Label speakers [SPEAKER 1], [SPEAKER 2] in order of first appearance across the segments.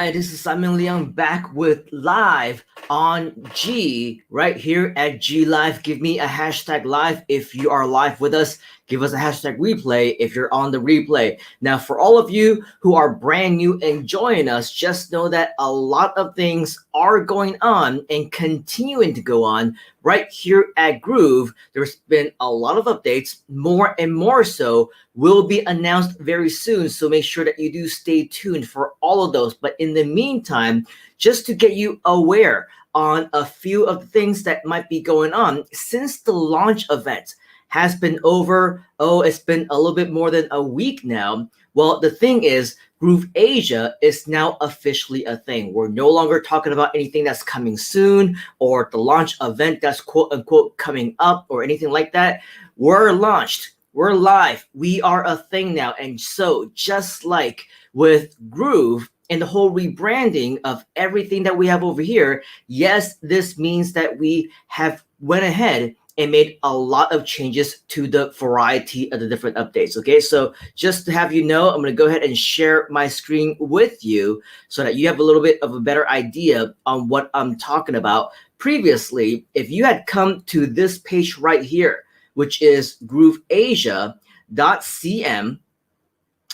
[SPEAKER 1] Hi, this is Simon Leung back with live on G right here at G Live. Give me a hashtag live if you are live with us. Give us a hashtag replay if you're on the replay. Now, for all of you who are brand new and joining us, just know that a lot of things are going on and continuing to go on right here at Groove. There's been a lot of updates, more and more so will be announced very soon. So make sure that you do stay tuned for all of those. But in the meantime, just to get you aware on a few of the things that might be going on since the launch event has been over. It's been a little bit more than a week now. Well, the thing is, GrooveAsia is now officially a thing. We're no longer talking about anything that's coming soon or the launch event that's quote unquote coming up or anything like that. We're launched. We're live. We are a thing now. And so just like with Groove and the whole rebranding of everything that we have over here, yes, this means that we have went ahead and made a lot of changes to the variety of the different updates. Okay, so just to have you know, I'm going to go ahead and share my screen with you so that you have a little bit of a better idea on what I'm talking about. Previously, if you had come to this page right here, which is GrooveAsia.cm,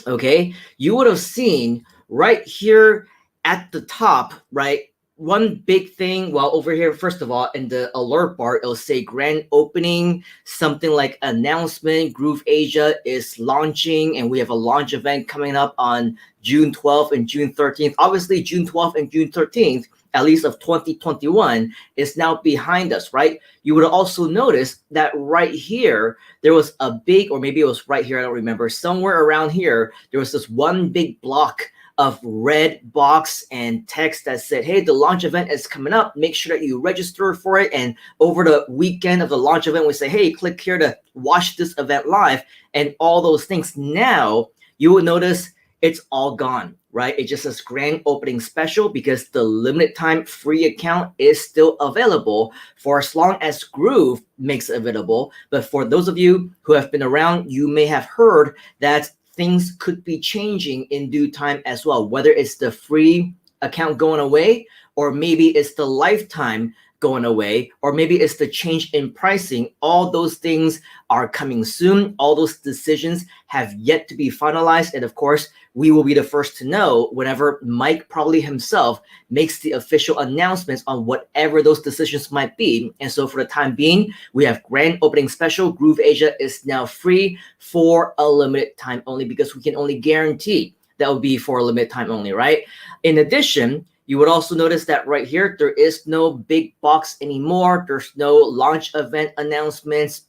[SPEAKER 1] okay, you would have seen right here at the top, right, one big thing. Well, over here, first of all, in the alert bar, it'll say grand opening, something like announcement. GrooveAsia is launching, and we have a launch event coming up on June 12th and June 13th. Obviously, June 12th and June 13th, at least of 2021, is now behind us, right? You would also notice that right here, there was a big, or maybe it was right here, I don't remember, somewhere around here, there was this one big block of red box and text that said, hey, the launch event is coming up. Make sure that you register for it. And over the weekend of the launch event, we say, hey, click here to watch this event live and all those things. Now you will notice it's all gone, right? It just says grand opening special because the limited time free account is still available for as long as Groove makes it available. But for those of you who have been around, you may have heard that things could be changing in due time as well, whether it's the free account going away, or maybe it's the lifetime going away, or maybe it's the change in pricing. All those things are coming soon. All those decisions have yet to be finalized. And of course, we will be the first to know whenever Mike probably himself makes the official announcements on whatever those decisions might be. And so for the time being, we have grand opening special. GrooveAsia is now free for a limited time only, because we can only guarantee that will be for a limited time only, right? In addition, you would also notice that right here, there is no big box anymore. There's no launch event announcements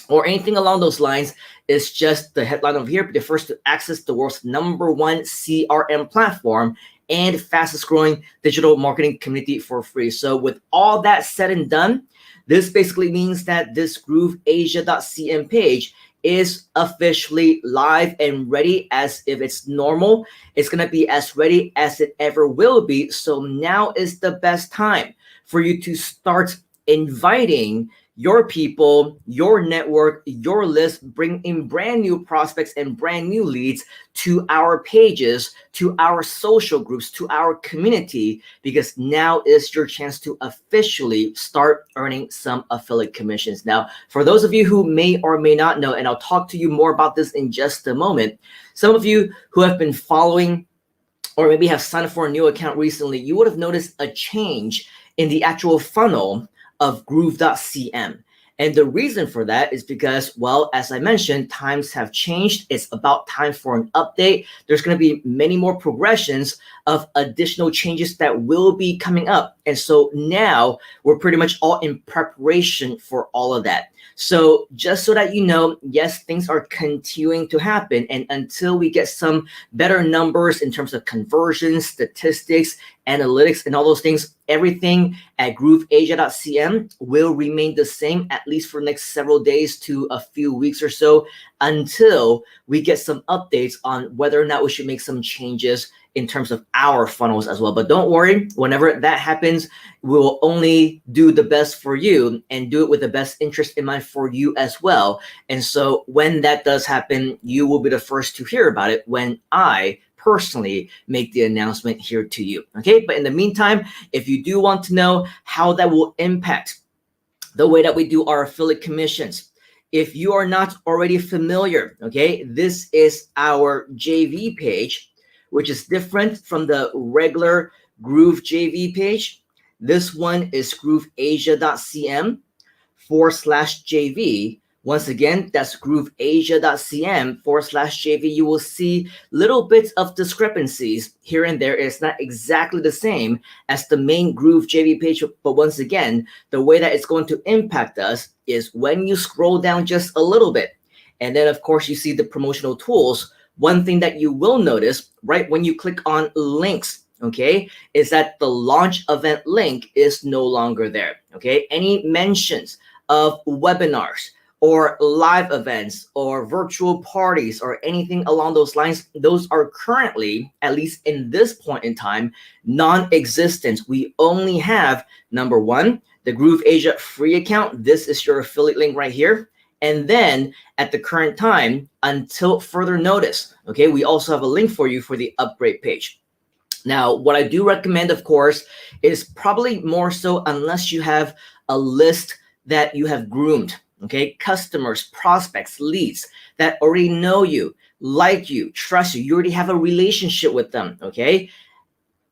[SPEAKER 1] or anything along those lines. It's just the headline over here: be the first to access the world's #1 CRM platform and fastest growing digital marketing community for free. So with all that said and done, this basically means that this GrooveAsia.cm page is officially live and ready as if it's normal. It's going to be as ready as it ever will be. So now is the best time for you to start inviting your people, your network, your list, bring in brand new prospects and brand new leads to our pages, to our social groups, to our community, because now is your chance to officially start earning some affiliate commissions. Now, for those of you who may or may not know, and I'll talk to you more about this in just a moment, some of you who have been following or maybe have signed up for a new account recently, you would have noticed a change in the actual funnel of Groove.cm. And the reason for that is because, well, as I mentioned, times have changed. It's about time for an update. There's going to be many more progressions of additional changes that will be coming up. And so now we're pretty much all in preparation for all of that. So just so that you know, yes, things are continuing to happen. And until we get some better numbers in terms of conversions, statistics, analytics, and all those things, everything at GrooveAsia.cm will remain the same, at least for the next several days to a few weeks or so, until we get some updates on whether or not we should make some changes in terms of our funnels as well. But don't worry, whenever that happens, we will only do the best for you and do it with the best interest in mind for you as well. And so when that does happen, you will be the first to hear about it when I personally make the announcement here to you. Okay, but in the meantime, if you do want to know how that will impact the way that we do our affiliate commissions, if you are not already familiar, okay, this is our JV page, which is different from the regular Groove JV page. This one is grooveasia.cm/JV. Once again, that's grooveasia.cm/JV. You will see little bits of discrepancies here and there. It's not exactly the same as the main Groove JV page, but once again, the way that it's going to impact us is when you scroll down just a little bit, and then of course you see the promotional tools. One thing that you will notice right when you click on links, okay, is that the launch event link is no longer there. Okay, any mentions of webinars or live events or virtual parties or anything along those lines, those are currently, at least in this point in time, non-existent. We only have, number one, the GrooveAsia free account. This is your affiliate link right here. And then at the current time, until further notice, okay, we also have a link for you for the upgrade page. Now, what I do recommend, of course, is probably more so unless you have a list that you have groomed, okay, customers, prospects, leads that already know you, like you, trust you, you already have a relationship with them, okay?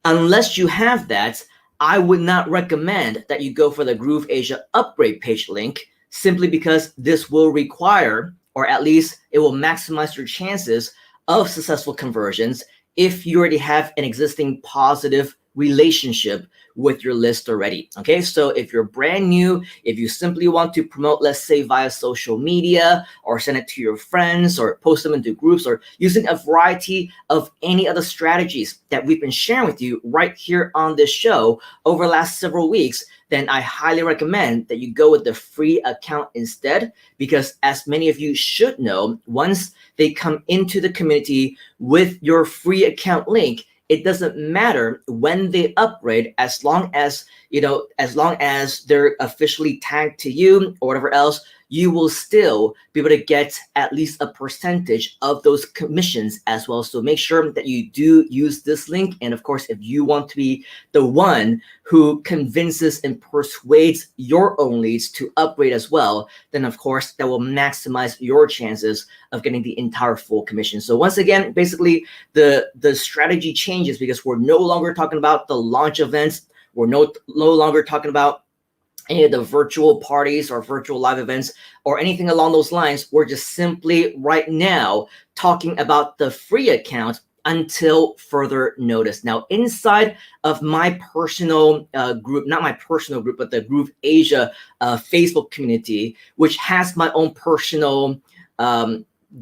[SPEAKER 1] Unless you have that, I would not recommend that you go for the GrooveAsia upgrade page link, simply because this will require, or at least it will maximize your chances of successful conversions if you already have an existing positive relationship with your list already. Okay, so if you're brand new, if you simply want to promote, let's say via social media, or send it to your friends, or post them into groups, or using a variety of any other strategies that we've been sharing with you right here on this show over the last several weeks, then I highly recommend that you go with the free account instead, because as many of you should know, once they come into the community with your free account link, it doesn't matter when they upgrade, as long as, you know, as long as they're officially tagged to you or whatever else, you will still be able to get at least a percentage of those commissions as well. So make sure that you do use this link. And of course, if you want to be the one who convinces and persuades your own leads to upgrade as well, then of course that will maximize your chances of getting the entire full commission. So once again, basically the strategy changes because we're no longer talking about the launch events. We're no longer talking about any of the virtual parties or virtual live events or anything along those lines. We're just simply right now talking about the free account until further notice. Now, inside of my personal group, not my personal group, but the GrooveAsia Facebook community, which has my own personal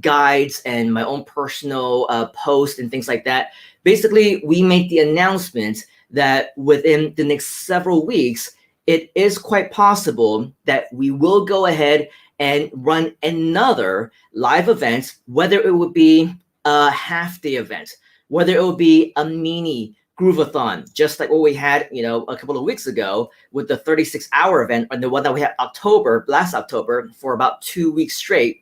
[SPEAKER 1] guides and my own personal posts and things like that, basically we make the announcement that within the next several weeks, it is quite possible that we will go ahead and run another live event, whether it would be a half-day event, whether it would be a mini Groovathon, just like what we had, you know, a couple of weeks ago with the 36-hour event, and the one that we had last October for about 2 weeks straight.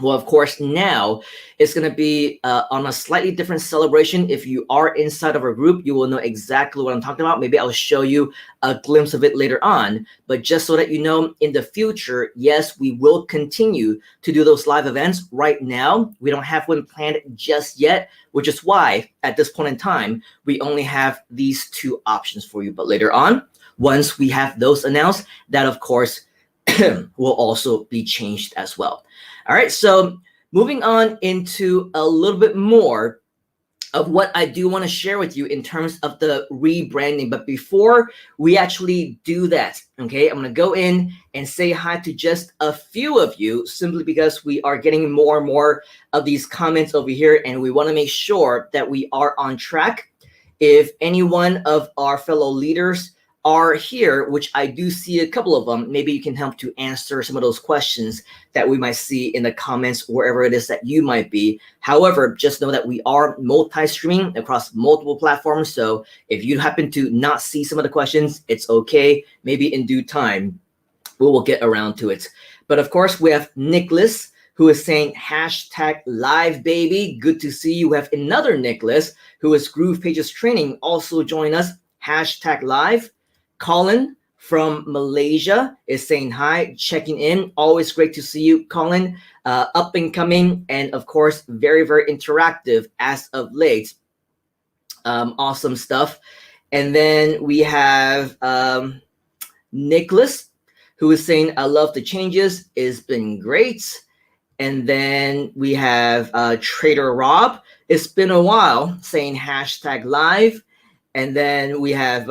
[SPEAKER 1] Well, of course, now it's going to be on a slightly different celebration. If you are inside of our group, you will know exactly what I'm talking about. Maybe I'll show you a glimpse of it later on. But just so that you know, in the future, yes, we will continue to do those live events. Right now, we don't have one planned just yet, which is why at this point in time, we only have these two options for you. But later on, once we have those announced, that, of course, will also be changed as well. All right, so moving on into a little bit more of what I do want to share with you in terms of the rebranding. But before we actually do that, okay, I'm going to go in and say hi to just a few of you, simply because we are getting more and more of these comments over here, and we want to make sure that we are on track. If any one of our fellow leaders are here, which I do see a couple of them, maybe you can help to answer some of those questions that we might see in the comments, wherever it is that you might be. However, just know that we are multi-streaming across multiple platforms. So if you happen to not see some of the questions, it's okay. Maybe in due time, we will get around to it. But of course, we have Nicholas, who is saying hashtag live baby. Good to see you. We have another Nicholas who is Groove Pages Training also join us. Hashtag live. Colin from Malaysia is saying hi, checking in. Always great to see you, Colin. Up and coming, and of course, very, very interactive as of late. Awesome stuff. And then we have Nicholas, who is saying, I love the changes. It's been great. And then we have Trader Rob. It's been a while, saying hashtag live. And then we have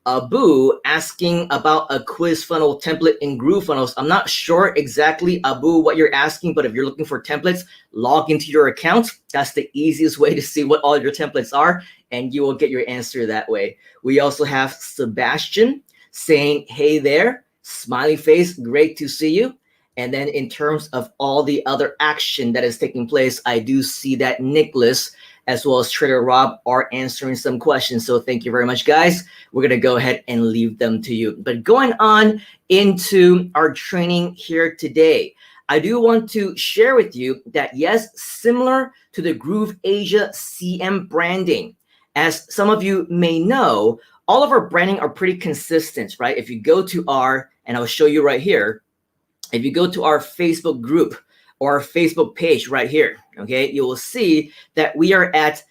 [SPEAKER 1] Abu asking about a quiz funnel template in GrooveFunnels. I'm not sure exactly, Abu, what you're asking, but if you're looking for templates, log into your account. That's the easiest way to see what all your templates are, and you will get your answer that way. We also have Sebastian saying, hey there, smiley face, great to see you. And then in terms of all the other action that is taking place, I do see that Nicholas as well as Trader Rob are answering some questions. So thank you very much, guys. We're going to go ahead and leave them to you. But going on into our training here today, I do want to share with you that, yes, similar to the GrooveAsia CM branding, as some of you may know, all of our branding are pretty consistent, right? If you go to our, and I'll show you right here, if you go to our Facebook group or our Facebook page right here, okay, you will see that we are at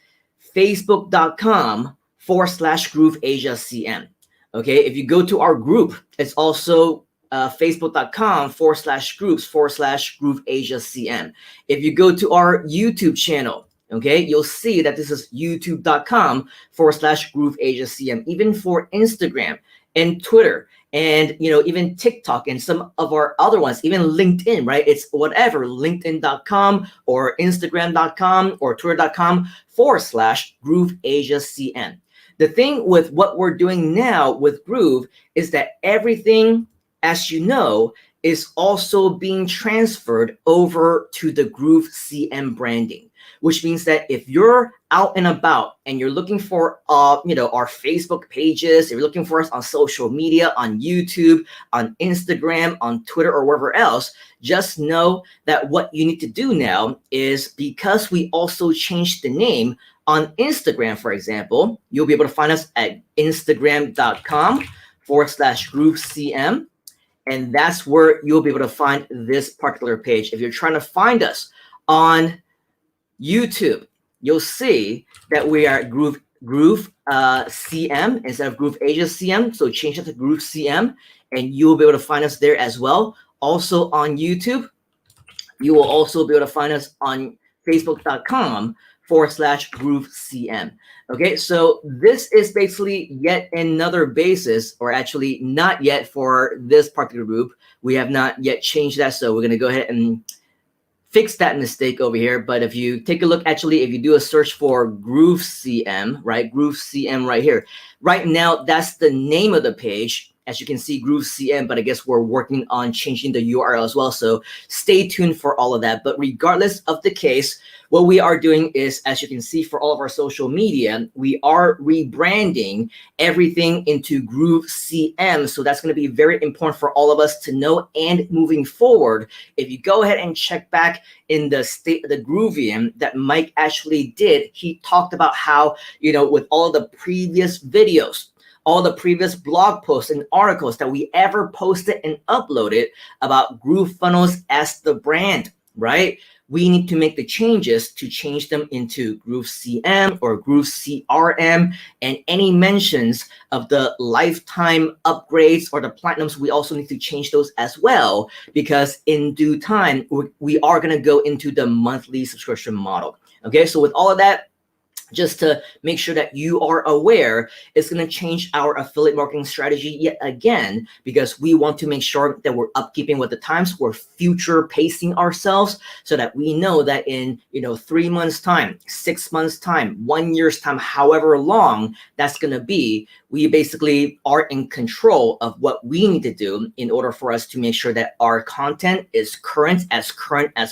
[SPEAKER 1] facebook.com/GrooveAsiaCM. Okay, if you go to our group, it's also facebook.com/groups/GrooveAsiaCM. If you go to our YouTube channel, okay, you'll see that this is youtube.com/GrooveAsiaCM. Even for Instagram and Twitter, and even TikTok and some of our other ones, even LinkedIn, right? It's whatever, linkedin.com or instagram.com or twitter.com/GrooveAsiaCM. The thing with what we're doing now with Groove is that everything, as you know, is also being transferred over to the GrooveCM branding, which means that if you're out and about and you're looking for our Facebook pages, if you're looking for us on social media, on YouTube, on Instagram, on Twitter, or wherever else, just know that what you need to do now is, because we also changed the name on Instagram, for example, you'll be able to find us at instagram.com/GrooveCM. And that's where you'll be able to find this particular page. If you're trying to find us on YouTube, you'll see that we are Groove CM instead of GrooveAsia CM. So change it to Groove CM, and you'll be able to find us there as well. Also on YouTube, you will also be able to find us on facebook.com/GrooveCM. Okay, so this is basically yet another basis, or actually not yet, for this particular group. We have not yet changed that, so we're going to go ahead and fix that mistake over here. But if you take a look, actually, if you do a search for GrooveCM, right, GrooveCM right here, right now, that's the name of the page. As you can see, GrooveCM, but I guess we're working on changing the URL as well. So stay tuned for all of that. But regardless of the case, what we are doing is, as you can see, for all of our social media, we are rebranding everything into GrooveCM. So that's going to be very important for all of us to know. And moving forward, if you go ahead and check back in the Groovium that Mike actually did, he talked about how, with all the previous videos, all the previous blog posts and articles that we ever posted and uploaded about GrooveFunnels as the brand, right? We need to make the changes to change them into GrooveCM or GrooveCRM, and any mentions of the lifetime upgrades or the platinums, we also need to change those as well, because in due time, we are going to go into the monthly subscription model. Okay, so with all of that, just to make sure that you are aware, it's going to change our affiliate marketing strategy yet again, because we want to make sure that we're upkeeping with the times, we're future pacing ourselves, so that we know that in 3 months time, 6 months time, 1 year's time, however long that's going to be, we basically are in control of what we need to do in order for us to make sure that our content is current as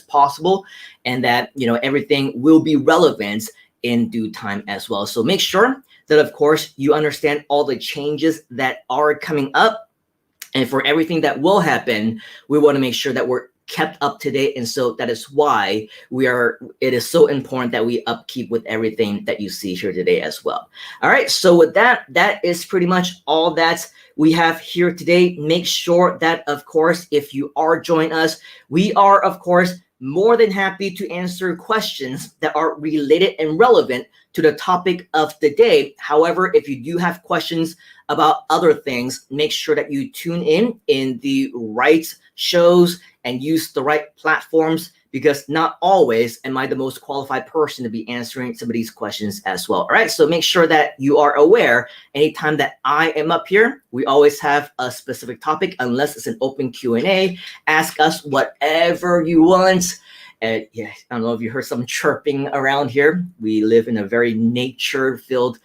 [SPEAKER 1] possible, and that everything will be relevant in due time as well. So make sure that, of course, you understand all the changes that are coming up. And for everything that will happen, we want to make sure that we're kept up to date. And so that is why it is so important that we upkeep with everything that you see here today as well. All right. So with that is pretty much all that we have here today. Make sure that, of course, if you are joining us, we are, of course, more than happy to answer questions that are related and relevant to the topic of the day. However, if you do have questions about other things, make sure that you tune in the right shows and use the right platforms, because not always am I the most qualified person to be answering some of these questions as well. All right, so make sure that you are aware anytime that I am up here, we always have a specific topic, unless it's an open Q&A. Ask us whatever you want. And yeah, I don't know if you heard some chirping around here. We live in a very nature-filled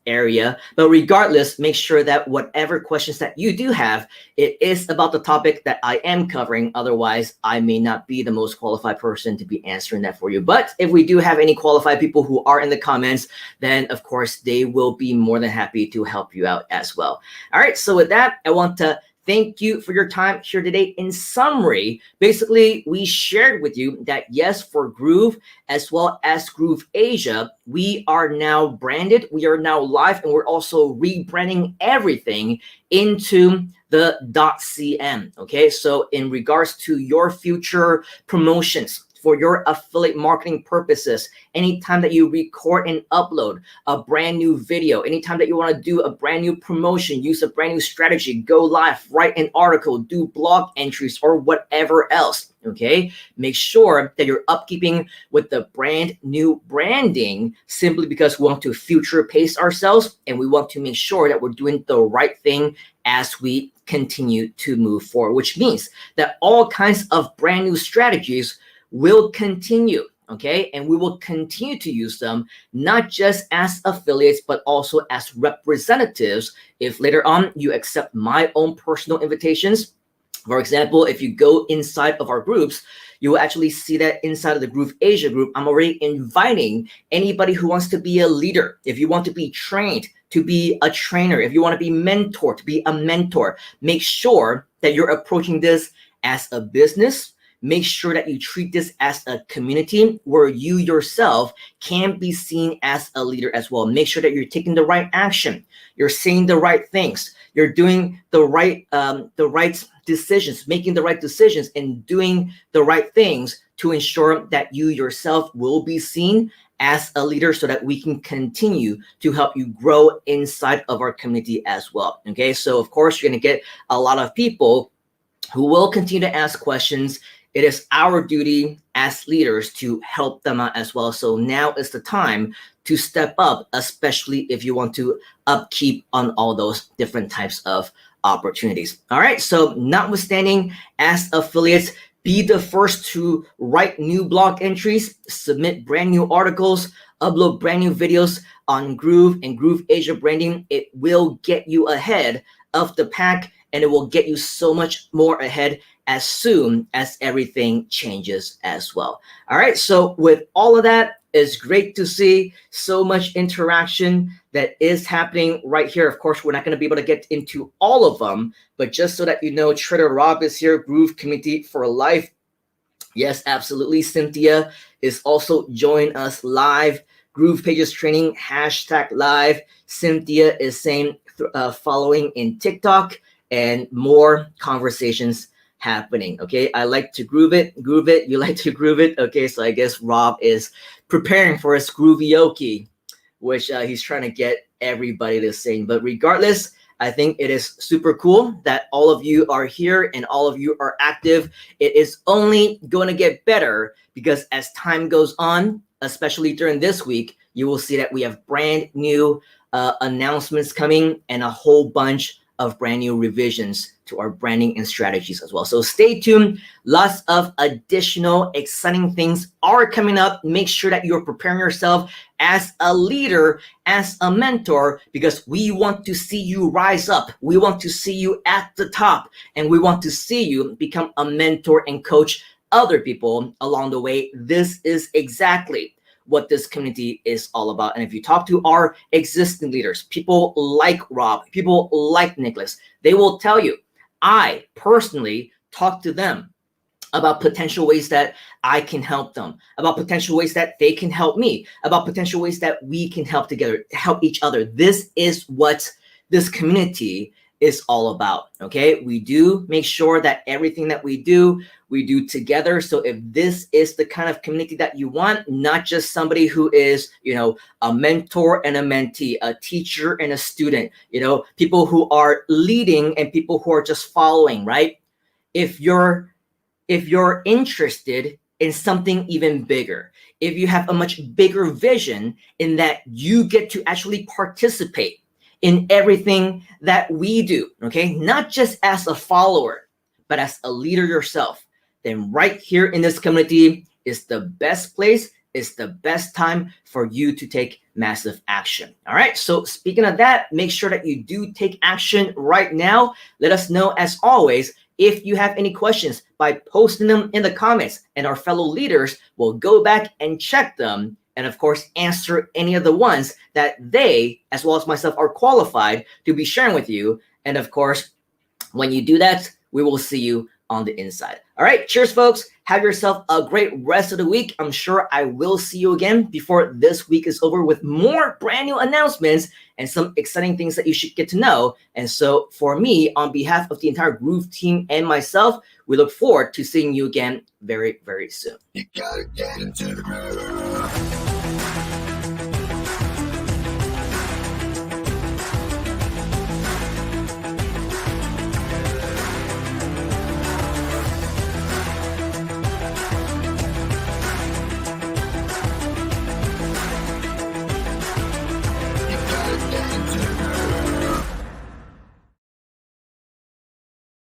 [SPEAKER 1] area, but regardless, make sure that whatever questions that you do have, it is about the topic that I am covering. Otherwise, I may not be the most qualified person to be answering that for you. But if we do have any qualified people who are in the comments, then of course they will be more than happy to help you out as well. All right, so with that, I want to thank you for your time here today. In summary, basically, we shared with you that yes, for Groove as well as GrooveAsia, we are now branded, we are now live, and we're also rebranding everything into the .cm. Okay, so in regards to your future promotions, for your affiliate marketing purposes, anytime that you record and upload a brand new video, anytime that you want to do a brand new promotion, use a brand new strategy, go live, write an article, do blog entries, or whatever else, okay? Make sure that you're upkeeping with the brand new branding, simply because we want to future pace ourselves, and we want to make sure that we're doing the right thing as we continue to move forward, which means that all kinds of brand new strategies will continue, okay? And we will continue to use them, not just as affiliates, but also as representatives. If later on you accept my own personal invitations, for example, if you go inside of our groups, you will actually see that inside of the GrooveAsia group, I'm already inviting anybody who wants to be a leader. If you want to be trained to be a trainer, if you want to be mentored to be a mentor, make sure that you're approaching this as a business. Make sure that you treat this as a community where you yourself can be seen as a leader as well. Make sure that you're taking the right action. You're saying the right things. You're doing the right decisions, making the right decisions, and doing the right things to ensure that you yourself will be seen as a leader, so that we can continue to help you grow inside of our community as well. Okay, so of course, you're going to get a lot of people who will continue to ask questions. It is our duty as leaders to help them out as well. So now is the time to step up, especially if you want to upkeep on all those different types of opportunities. All right, so notwithstanding, as affiliates, be the first to write new blog entries, submit brand new articles, upload brand new videos on Groove and GrooveAsia branding. It will get you ahead of the pack, and it will get you so much more ahead as soon as everything changes as well. All right, so with all of that, it's great to see so much interaction that is happening right here. Of course, we're not going to be able to get into all of them, but just so that you know, Trader Rob is here, Groove Community for Life. Yes, absolutely. Cynthia is also joining us live. Groove Pages Training, #live. Cynthia is saying following in TikTok, and more conversations happening. Okay, I like to groove it. You like to groove it. Okay, so I guess Rob is preparing for his groovioke, which he's trying to get everybody to sing. But regardless, I think it is super cool that all of you are here and all of you are active. It is only going to get better, because as time goes on, especially during this week, you will see that we have brand new announcements coming, and a whole bunch of brand new revisions to our branding and strategies as well. So stay tuned. Lots of additional exciting things are coming up. Make sure that you're preparing yourself as a leader, as a mentor, because we want to see you rise up. We want to see you at the top, and we want to see you become a mentor and coach other people along the way. This is exactly what this community is all about. And if you talk to our existing leaders, people like Rob, people like Nicholas, they will tell you, I personally talk to them about potential ways that I can help them, about potential ways that they can help me, about potential ways that we can help together, help each other. This is what this community is all about. Okay, we do make sure that everything that we do together. So if this is the kind of community that you want, not just somebody who is, a mentor and a mentee, a teacher and a student, people who are leading and people who are just following, right? If you're interested in something even bigger, if you have a much bigger vision in that you get to actually participate in everything that we do, okay? Not just as a follower, but as a leader yourself, then right here in this community is the best place, is the best time for you to take massive action. All right, so speaking of that, make sure that you do take action right now. Let us know, as always, if you have any questions by posting them in the comments, and our fellow leaders will go back and check them and of course answer any of the ones that they, as well as myself, are qualified to be sharing with you. And of course, when you do that, we will see you on the inside. All right, cheers, folks. Have yourself a great rest of the week. I'm sure I will see you again before this week is over with more brand new announcements and some exciting things that you should get to know. And so for me, on behalf of the entire Groove team and myself, we look forward to seeing you again very, very soon. You gotta get into the groove.